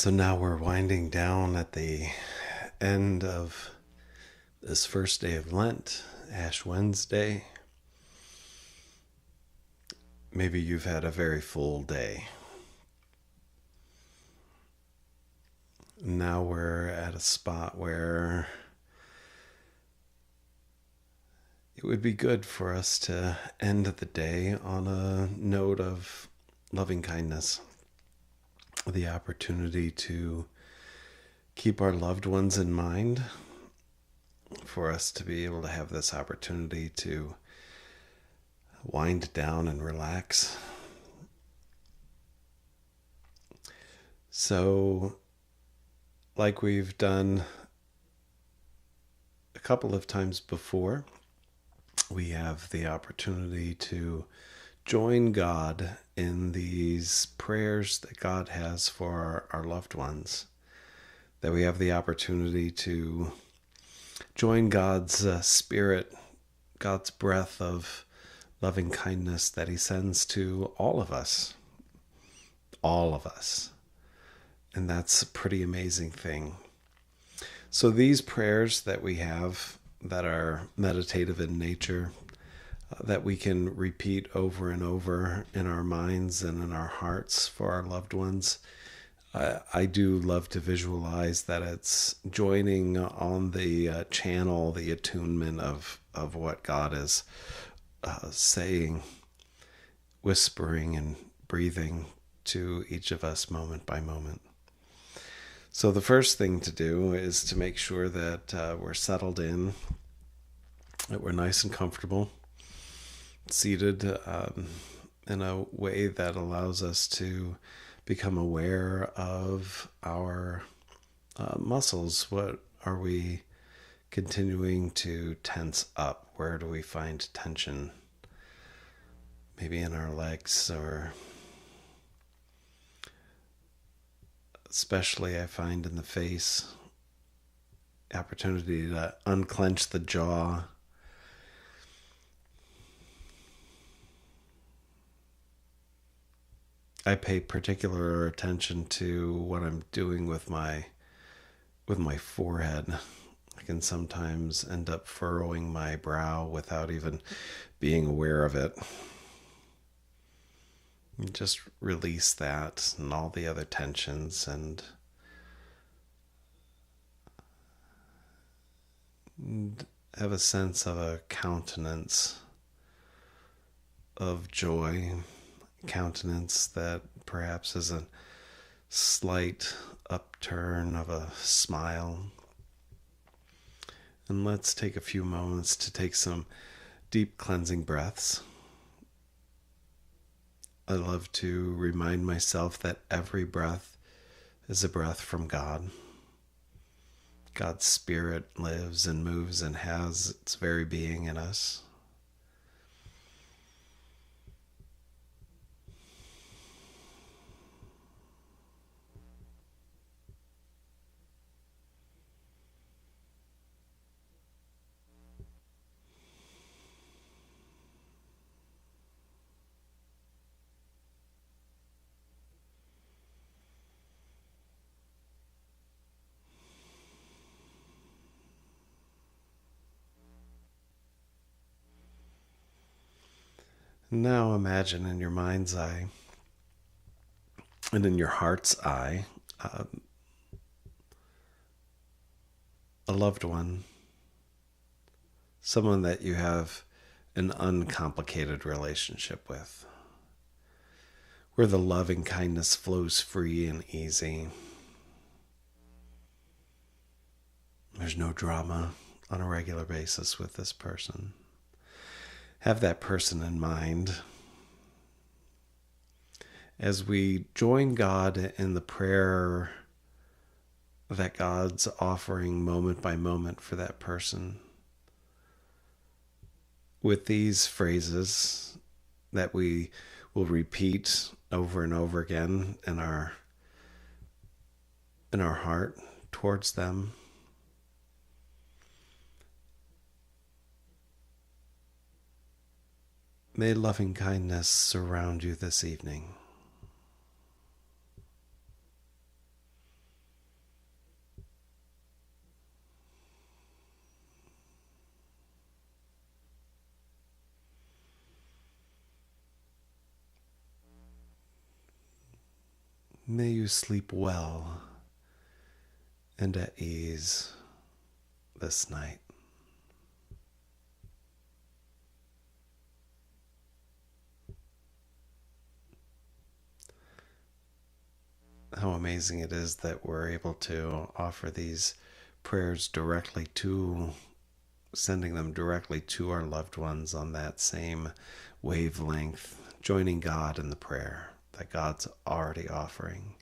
So now we're winding down at the end of this first day of Lent, Ash Wednesday. Maybe you've had a very full day. Now we're at a spot where it would be good for us to end the day on a note of loving kindness. The opportunity to keep our loved ones in mind, for us to be able to have this opportunity to wind down and relax. So, like we've done a couple of times before, we have the opportunity to join God in these prayers that God has for our loved ones. That we have the opportunity to join God's spirit, God's breath of loving kindness that He sends to all of us. All of us. And that's a pretty amazing thing. So these prayers that we have that are meditative in nature, that we can repeat over and over in our minds and in our hearts for our loved ones, I do love to visualize that it's joining on the channel, the attunement of what God is saying, whispering and breathing to each of us moment by moment. So the first thing to do is to make sure that we're settled in, that we're nice and comfortable, seated in a way that allows us to become aware of our muscles. What are we continuing to tense up? Where do we find tension? Maybe in our legs, or especially I find in the face, opportunity to unclench the jaw. I pay particular attention to what I'm doing with my forehead. I can sometimes end up furrowing my brow without even being aware of it. And just release that and all the other tensions, and have a sense of a countenance of joy, countenance that perhaps is a slight upturn of a smile. And let's take a few moments to take some deep cleansing breaths. I love to remind myself that every breath is a breath from God. God's Spirit lives and moves and has its very being in us. Now imagine in your mind's eye and in your heart's eye a loved one, someone that you have an uncomplicated relationship with, where the loving kindness flows free and easy. There's no drama on a regular basis with this person. Have that person in mind as we join God in the prayer that God's offering moment by moment for that person, with these phrases that we will repeat over and over again in our heart towards them. May loving kindness surround you this evening. May you sleep well and at ease this night. How amazing it is that we're able to offer these prayers directly to, sending them directly to our loved ones on that same wavelength, joining God in the prayer that God's already offering.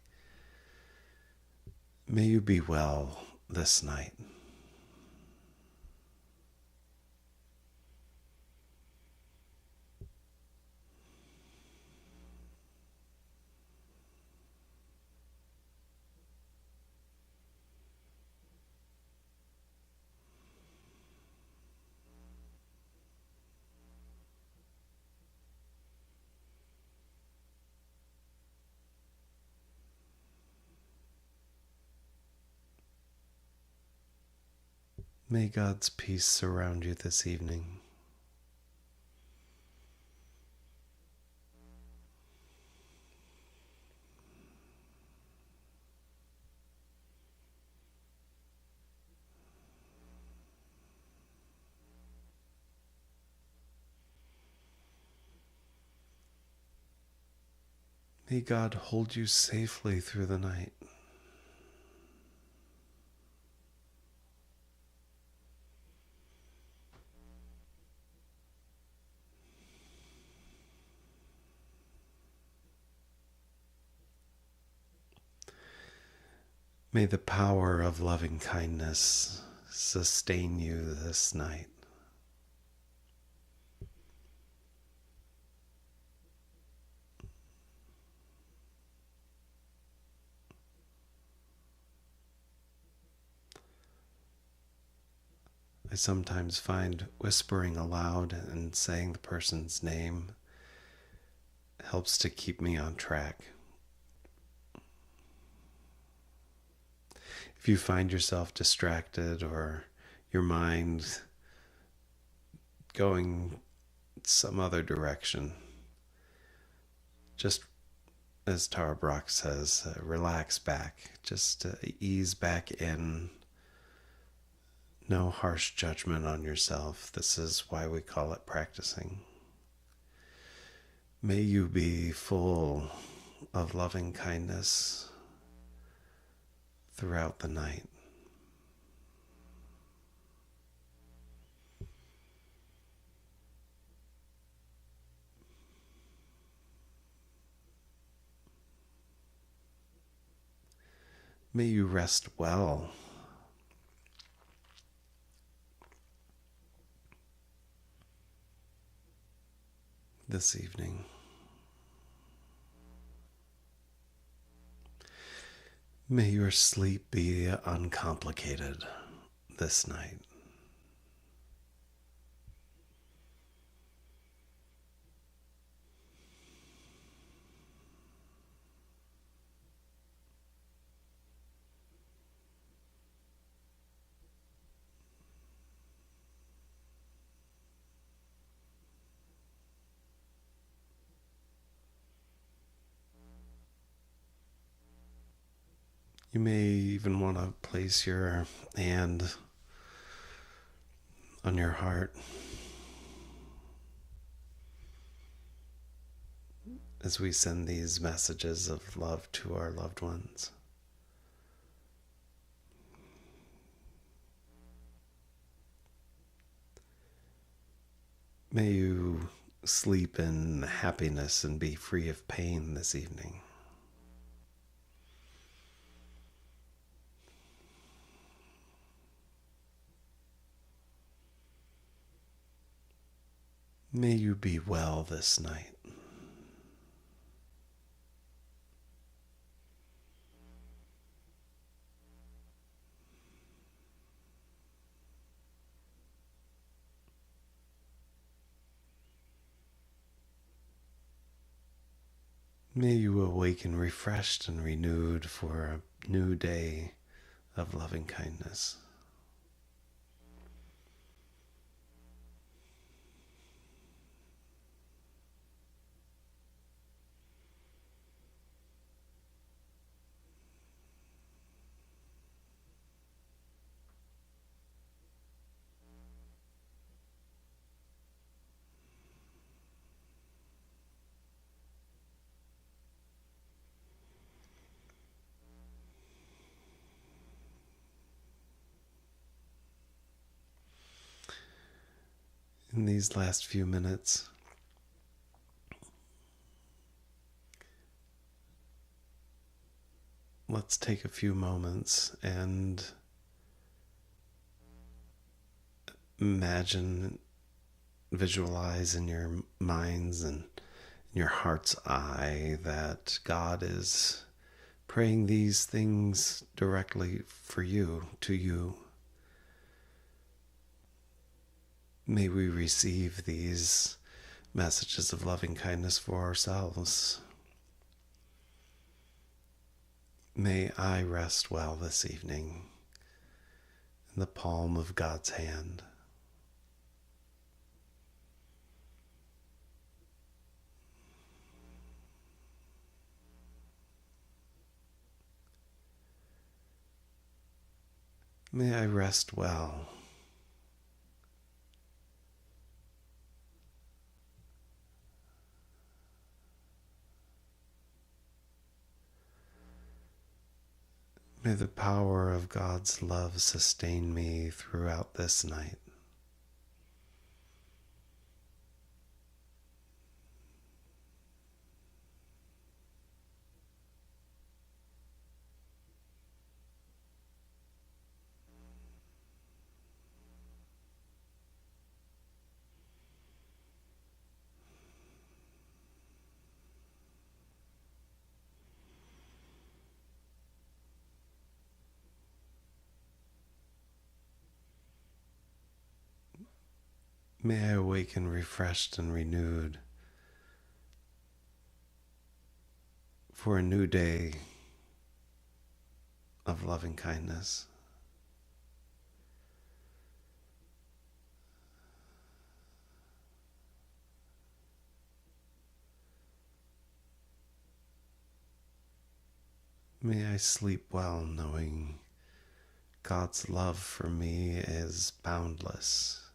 May you be well this night. May God's peace surround you this evening. May God hold you safely through the night. May the power of loving kindness sustain you this night. I sometimes find whispering aloud and saying the person's name helps to keep me on track. If you find yourself distracted or your mind going some other direction, just as Tara Brach says, relax back, just ease back in. No harsh judgment on yourself. This is why we call it practicing. May you be full of loving kindness throughout the night. May you rest well. This evening. May your sleep be uncomplicated this night. You may even want to place your hand on your heart as we send these messages of love to our loved ones. May you sleep in happiness and be free of pain this evening. May you be well this night. May you awaken refreshed and renewed for a new day of loving kindness. in these last few minutes, let's take a few moments and imagine, visualize in your minds and in your heart's eye that God is praying these things directly for you, to you. May we receive these messages of loving kindness for ourselves. May I rest well this evening in the palm of God's hand. May I rest well. May the power of God's love sustain me throughout this night. May I awaken refreshed and renewed for a new day of loving kindness. May I sleep well knowing God's love for me is boundless.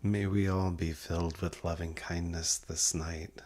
May we all be filled with loving kindness this night.